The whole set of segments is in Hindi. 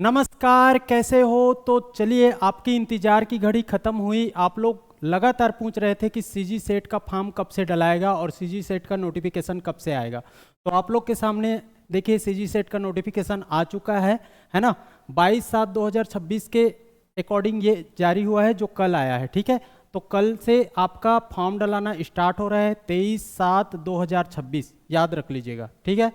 नमस्कार, कैसे हो? तो चलिए, आपकी इंतजार की घड़ी खत्म हुई। आप लोग लगातार पूछ रहे थे कि सीजी सेट का फॉर्म कब से डलाएगा और सीजी सेट का नोटिफिकेशन कब से आएगा। तो आप लोग के सामने देखिए, सीजी सेट का नोटिफिकेशन आ चुका है ना। 22/7/2026 के अकॉर्डिंग ये जारी हुआ है, जो कल आया है। ठीक है, तो कल से आपका फॉर्म डलाना स्टार्ट हो रहा है 23/7/2026, याद रख लीजिएगा। ठीक है,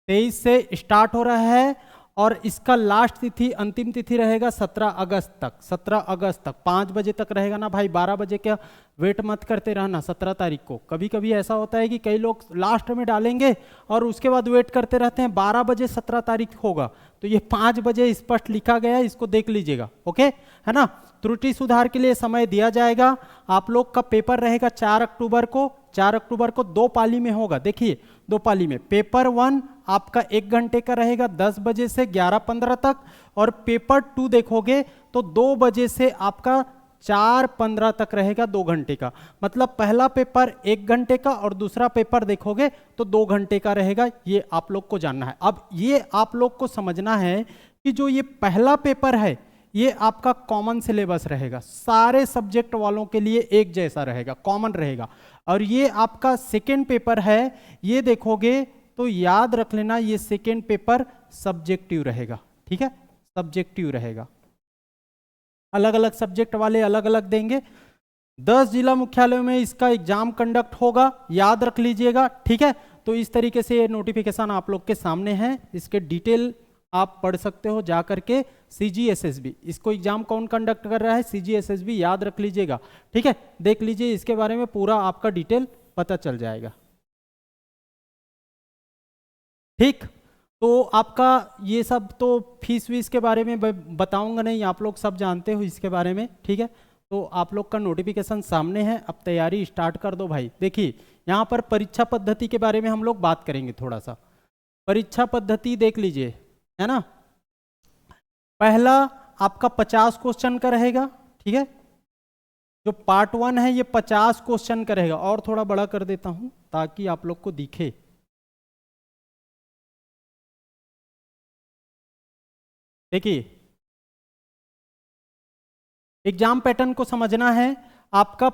23 से स्टार्ट हो रहा है और इसका लास्ट तिथि, अंतिम तिथि रहेगा 17 अगस्त तक। 17 अगस्त तक 5 बजे तक रहेगा ना भाई, 12 बजे का वेट मत करते रहना 17 तारीख को। कभी कभी ऐसा होता है कि कई लोग लास्ट में डालेंगे और उसके बाद वेट करते रहते हैं। 12 बजे 17 तारीख होगा, तो ये 5 बजे स्पष्ट लिखा गया है, इसको देख लीजिएगा। ओके, है ना। त्रुटि सुधार के लिए समय दिया जाएगा। आप लोग का पेपर रहेगा 4 अक्टूबर को। 4 अक्टूबर को 2 पाली में होगा। देखिए, 2 पाली में पेपर 1 आपका 1 घंटे का रहेगा, 10 बजे से 11:15 तक। और पेपर 2 देखोगे तो 2 बजे से आपका 4:15 तक रहेगा, 2 घंटे का। मतलब पहला पेपर 1 घंटे का और दूसरा पेपर देखोगे तो 2 घंटे का रहेगा। ये आप लोग को जानना है। अब ये आप लोग को समझना है कि जो ये पहला पेपर है, ये आपका कॉमन सिलेबस रहेगा, सारे सब्जेक्ट वालों के लिए एक जैसा रहेगा, कॉमन रहेगा। और ये आपका सेकेंड पेपर है, ये देखोगे तो याद रख लेना, ये सेकेंड पेपर सब्जेक्टिव रहेगा। ठीक है, सब्जेक्टिव रहेगा। अलग अलग सब्जेक्ट वाले अलग अलग देंगे। 10 जिला मुख्यालयों में इसका एग्जाम कंडक्ट होगा, याद रख लीजिएगा। ठीक है, तो इस तरीके से ये नोटिफिकेशन आप लोग के सामने है। इसके डिटेल आप पढ़ सकते हो जा करके। सीजीएसएसबी, इसको एग्जाम कौन कंडक्ट कर रहा है? सीजीएसएसबी, याद रख लीजिएगा। ठीक है, देख लीजिए, इसके बारे में पूरा आपका डिटेल पता चल जाएगा। ठीक, तो आपका ये सब तो फीस वीस के बारे में बताऊंगा नहीं, आप लोग सब जानते हो इसके बारे में। ठीक है, तो आप लोग का नोटिफिकेशन सामने है, अब तैयारी स्टार्ट कर दो भाई। देखिए, यहाँ पर परीक्षा पद्धति के बारे में हम लोग बात करेंगे थोड़ा सा। परीक्षा पद्धति देख लीजिए, है ना। पहला आपका 50 क्वेश्चन का रहेगा। ठीक है, जो पार्ट 1 है ये 50 क्वेश्चन का रहेगा। और थोड़ा बड़ा कर देता हूं ताकि आप लोग को दिखे। देखिए, एग्जाम पैटर्न को समझना है। आपका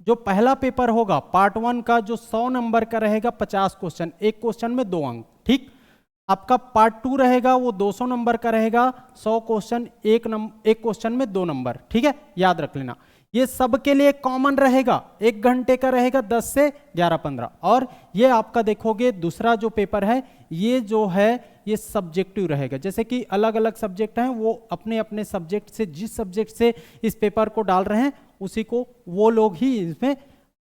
जो पहला पेपर होगा पार्ट 1 का, जो 100 नंबर का रहेगा, 50 क्वेश्चन, एक क्वेश्चन में 2 अंक। ठीक, आपका पार्ट 2 रहेगा, वो 200 नंबर का रहेगा, 100 क्वेश्चन, एक क्वेश्चन में 2 नंबर। ठीक है, याद रख लेना। ये सब के लिए कॉमन रहेगा, 1 घंटे का रहेगा, 10 से 11:15। और ये आपका देखोगे दूसरा जो पेपर है, ये जो है ये सब्जेक्टिव रहेगा। जैसे कि अलग अलग सब्जेक्ट हैं, वो अपने अपने सब्जेक्ट से, जिस सब्जेक्ट से इस पेपर को डाल रहे हैं उसी को वो लोग ही इसमें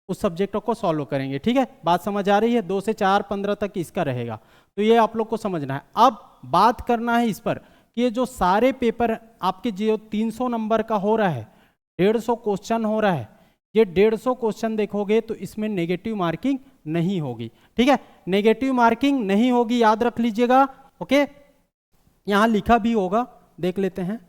उस सब्जेक्टों को सॉल्व करेंगे। ठीक है, बात समझ आ रही है। 2 से 4:15 तक इसका रहेगा, तो ये आप लोग को समझना है। अब बात करना है इस पर कि ये जो सारे पेपर आपके जो 300 नंबर का हो रहा है, 150 क्वेश्चन हो रहा है, ये 150 क्वेश्चन देखोगे तो इसमें नेगेटिव मार्किंग नहीं होगी। ठीक है, नेगेटिव मार्किंग नहीं होगी, याद रख लीजिएगा। ओके, यहां लिखा भी होगा, देख लेते हैं।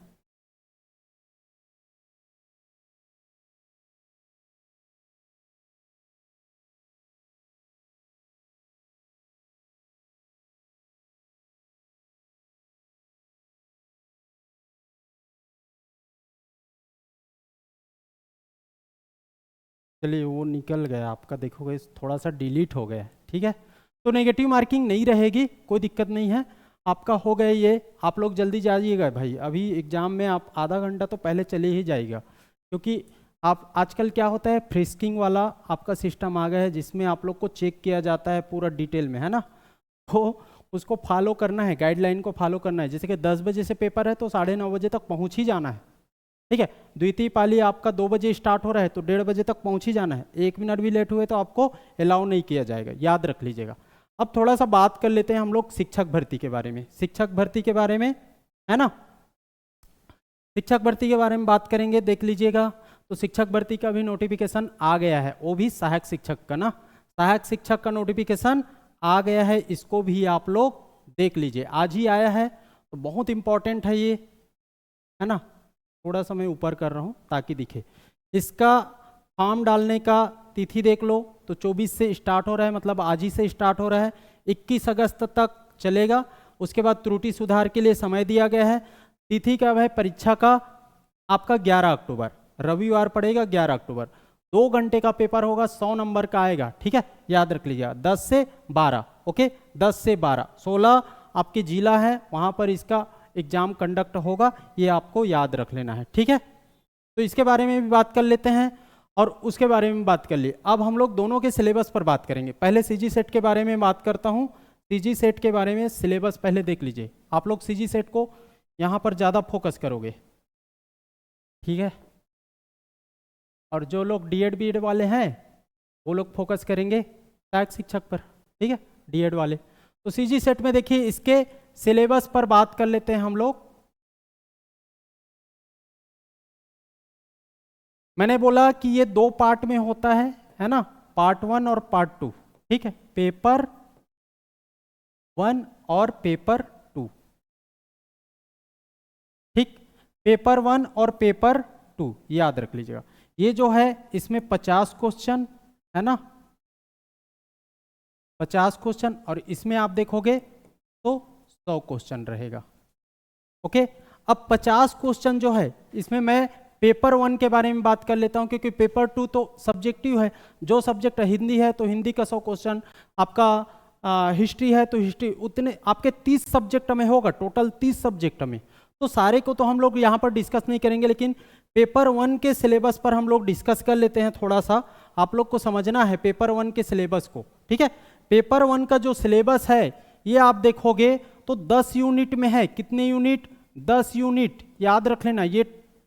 चलिए, वो निकल गया आपका, देखोगे थोड़ा सा डिलीट हो गया है। ठीक है, तो नेगेटिव मार्किंग नहीं रहेगी, कोई दिक्कत नहीं है। आपका हो गया ये। आप लोग जल्दी जाइएगा भाई, अभी एग्जाम में आप आधा घंटा तो पहले चले ही जाइएगा, क्योंकि आप आजकल क्या होता है, फ्रिस्किंग वाला आपका सिस्टम आ गया है, जिसमें आप लोग को चेक किया जाता है पूरा डिटेल में, है ना। तो उसको फॉलो करना है, गाइडलाइन को फॉलो करना है। जैसे कि 10 बजे से पेपर है तो 9:30 बजे तक पहुँच ही जाना है। ठीक है, द्वितीय पाली आपका 2 बजे स्टार्ट हो रहा है तो 1:30 बजे तक पहुंच ही जाना है। 1 मिनट भी लेट हुए तो आपको अलाउ नहीं किया जाएगा, याद रख लीजिएगा। अब थोड़ा सा बात कर लेते हैं हम लोग शिक्षक भर्ती के बारे में। शिक्षक भर्ती के बारे में, है ना, शिक्षक भर्ती के बारे में बात करेंगे, देख लीजिएगा। तो शिक्षक भर्ती का भी नोटिफिकेशन आ गया है, वो भी सहायक शिक्षक का ना, सहायक शिक्षक का नोटिफिकेशन आ गया है। इसको भी आप लोग देख लीजिए, आज ही आया है, तो बहुत इंपॉर्टेंट है ये, है ना। थोड़ा सा मैं ऊपर कर रहा हूँ ताकि दिखे। इसका फॉर्म डालने का तिथि देख लो, तो 24 से स्टार्ट हो रहा है, मतलब आज ही से स्टार्ट हो रहा है, 21 अगस्त तक चलेगा। उसके बाद त्रुटि सुधार के लिए समय दिया गया है। तिथि का है परीक्षा का आपका 11 अक्टूबर, रविवार पड़ेगा 11 अक्टूबर। 2 घंटे का पेपर होगा, 100 नंबर का आएगा, ठीक है, याद रख लीजिएगा। 10 से 12, ओके, 10 से 12, 16 आपके जिला है, वहाँ पर इसका एग्जाम कंडक्ट होगा, ये आपको याद रख लेना है, ठीक है। तो इसके बारे में भी बात कर लेते हैं और उसके बारे में बात कर लिए। अब हम लोग दोनों के सिलेबस पर बात करेंगे। पहले सीजी सेट के बारे में बात करता हूँ। सीजी सेट के बारे में सिलेबस पहले देख लीजिए। आप लोग सीजी सेट को यहाँ पर ज़्यादा फोकस करोगे, ठीक है, और जो लोग डीएड बीएड वाले हैं वो लोग फोकस करेंगे सहायक शिक्षक पर, ठीक है, डीएड वाले। तो सीजी सेट में देखिए इसके सिलेबस पर बात कर लेते हैं हम लोग। मैंने बोला कि ये 2 पार्ट में होता है ना, पार्ट 1 और पार्ट 2, ठीक है, पेपर 1 और पेपर 2, ठीक, पेपर 1 और पेपर 2 याद रख लीजिएगा। ये जो है इसमें 50 क्वेश्चन है ना, 50 क्वेश्चन, और इसमें आप देखोगे तो 100 क्वेश्चन रहेगा, ओके। अब 50 क्वेश्चन जो है इसमें मैं पेपर 1 के बारे में बात कर लेता हूं, क्योंकि पेपर 2 तो सब्जेक्टिव है। जो सब्जेक्ट हिंदी है तो हिंदी का 100 क्वेश्चन, आपका हिस्ट्री है तो हिस्ट्री, उतने आपके 30 सब्जेक्ट में होगा, टोटल 30 सब्जेक्ट में। तो सारे को तो हम लोग यहाँ पर डिस्कस नहीं करेंगे, लेकिन पेपर 1 के सिलेबस पर हम लोग डिस्कस कर लेते हैं। थोड़ा सा आप लोग को समझना है पेपर 1 के सिलेबस को, ठीक है। पेपर 1 का जो सिलेबस है ये आप देखोगे तो 10 यूनिट में है। कितने यूनिट? 10 यूनिट, याद रख लेना। ये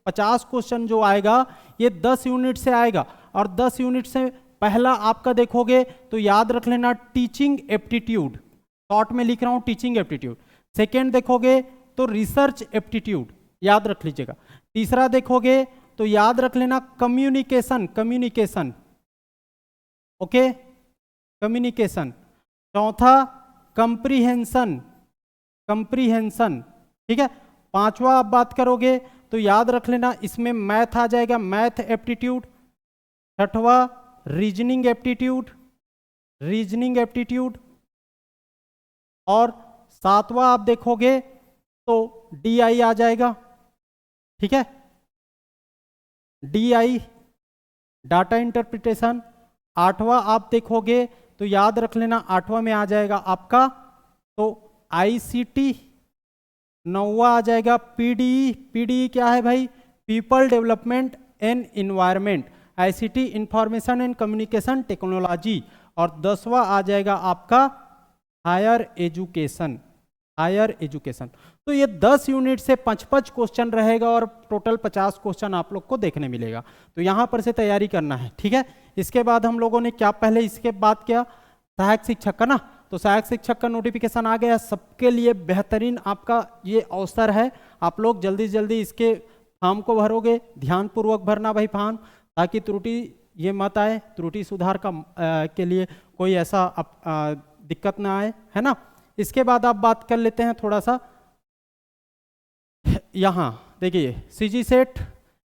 50 क्वेश्चन जो आएगा ये 10 यूनिट से आएगा, और 10 यूनिट से पहला आपका देखोगे तो याद रख लेना टीचिंग एप्टीट्यूड, शॉर्ट में लिख रहा हूं टीचिंग एप्टीट्यूड। सेकेंड देखोगे तो रिसर्च एप्टीट्यूड, याद रख लीजिएगा। तीसरा देखोगे तो याद रख लेना कम्युनिकेशन, कम्युनिकेशन, ओके, कम्युनिकेशन। चौथा कंप्रीहेंशन, कंप्रीहेंशन, ठीक है। पांचवा आप बात करोगे तो याद रख लेना इसमें मैथ आ जाएगा, मैथ एप्टीट्यूड। छठवा रीजनिंग एप्टीट्यूड, रीजनिंग एप्टीट्यूड। और सातवां आप देखोगे तो डीआई आ जाएगा, ठीक है, डीआई डाटा इंटरप्रिटेशन। आठवां आप देखोगे तो याद रख लेना आठवां में आ जाएगा आपका तो आईसीटी। नौवां आ जाएगा पीडीई, पीडीई क्या है भाई? People development and environment, ICT information and communication technology. और 10वां आ जाएगा आपका हायर एजुकेशन, हायर एजुकेशन। तो ये 10 यूनिट से 5-5 क्वेश्चन रहेगा और टोटल 50 क्वेश्चन आप लोग को देखने मिलेगा। तो यहाँ पर से तैयारी करना है, ठीक है। इसके बाद हम लोगों ने क्या पहले इसके बाद किया, सहायक शिक्षक का ना, तो सहायक शिक्षक का नोटिफिकेशन आ गया। सबके लिए बेहतरीन आपका ये अवसर है, आप लोग जल्दी से जल्दी इसके फॉर्म को भरोगे, ध्यानपूर्वक भरना भाई फॉर्म, ताकि त्रुटि ये मत आए, त्रुटि सुधार का के लिए कोई ऐसा दिक्कत ना आए, है ना। इसके बाद आप बात कर लेते हैं थोड़ा सा, यहाँ देखिए सीजी सेट,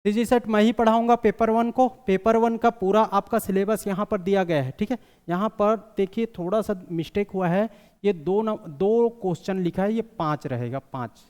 सीजी सेट मैं ही पढ़ाऊंगा पेपर 1 को। पेपर 1 का पूरा आपका सिलेबस यहाँ पर दिया गया है, ठीक है। यहाँ पर देखिए थोड़ा सा मिस्टेक हुआ है, ये 2 क्वेश्चन लिखा है, ये 5 रहेगा, 5,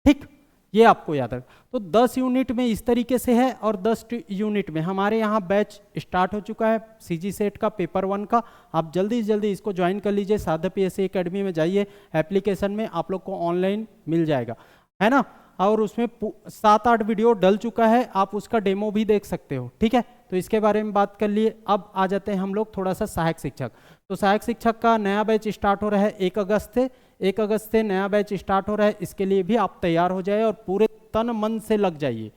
ठीक, ये आपको याद रख। तो 10 यूनिट में इस तरीके से है, और 10 यूनिट में हमारे यहाँ बैच स्टार्ट हो चुका है सीजी सेट का पेपर 1 का। आप जल्दी से जल्दी इसको ज्वाइन कर लीजिए, साधा पीएससी एकेडमी में जाइए, एप्लीकेशन में आप लोग को ऑनलाइन मिल जाएगा, है ना। और उसमें 7-8 वीडियो डल चुका है, आप उसका डेमो भी देख सकते हो, ठीक है। तो इसके बारे में बात कर लिए। अब आ जाते हैं हम लोग थोड़ा सा सहायक शिक्षक। तो सहायक शिक्षक का नया बैच स्टार्ट हो रहा है 1 अगस्त से, 1 अगस्त से नया बैच स्टार्ट हो रहा है। इसके लिए भी आप तैयार हो जाए और पूरे तन मन से लग जाइए।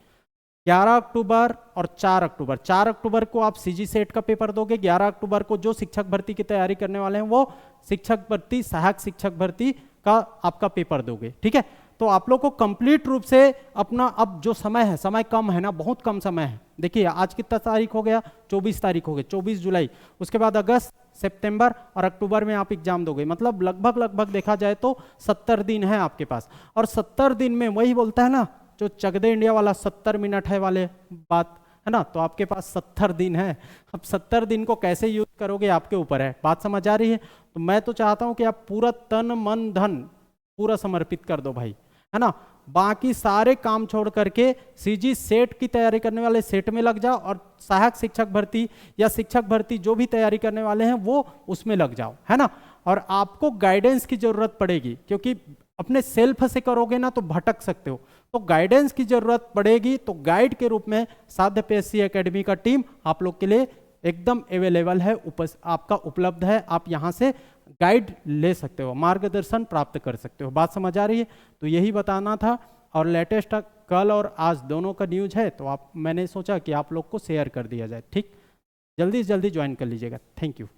11 अक्टूबर और 4 अक्टूबर, 4 अक्टूबर को आप सीजी सेट का पेपर दोगे, 11 अक्टूबर को जो शिक्षक भर्ती की तैयारी करने वाले हैं वो शिक्षक भर्ती, सहायक शिक्षक भर्ती का आपका पेपर दोगे, ठीक है। तो आप लोग को कंप्लीट रूप से अपना, अब जो समय है, समय कम है ना, बहुत कम समय है। देखिए आज कितना तारीख हो गया, 24 तारीख हो गई, 24 जुलाई। उसके बाद अगस्त, सितंबर और अक्टूबर में आप एग्जाम दोगे, मतलब लगभग देखा जाए तो 70 दिन है आपके पास। और 70 दिन में वही बोलता है ना जो चक दे इंडिया वाला 70 मिनट है वाले बात, है ना। तो आपके पास 70 दिन है, अब 70 दिन को कैसे यूज करोगे आपके ऊपर है। बात समझ आ रही है। तो मैं तो चाहता हूं कि आप पूरा तन मन धन पूरा समर्पित कर दो भाई, है ना। बाकी सारे काम छोड़ करके सीजी सेट की तैयारी करने वाले सेट में लग जाओ, और सहायक शिक्षक भर्ती या शिक्षक भर्ती जो भी तैयारी करने वाले हैं वो उसमें लग जाओ, है ना। और आपको गाइडेंस की जरूरत पड़ेगी, क्योंकि अपने सेल्फ से करोगे ना तो भटक सकते हो, तो गाइडेंस की जरूरत पड़ेगी। तो गाइड के रूप में साध्य पीएससी एकेडमी का टीम आप लोग के लिए एकदम अवेलेबल है, आपका उपलब्ध है। आप यहाँ से गाइड ले सकते हो, मार्गदर्शन प्राप्त कर सकते हो। बात समझ आ रही है। तो यही बताना था। और लेटेस्ट कल और आज दोनों का न्यूज है, तो मैंने सोचा कि आप लोग को शेयर कर दिया जाए। ठीक, जल्दी से जल्दी ज्वाइन कर लीजिएगा। Thank you.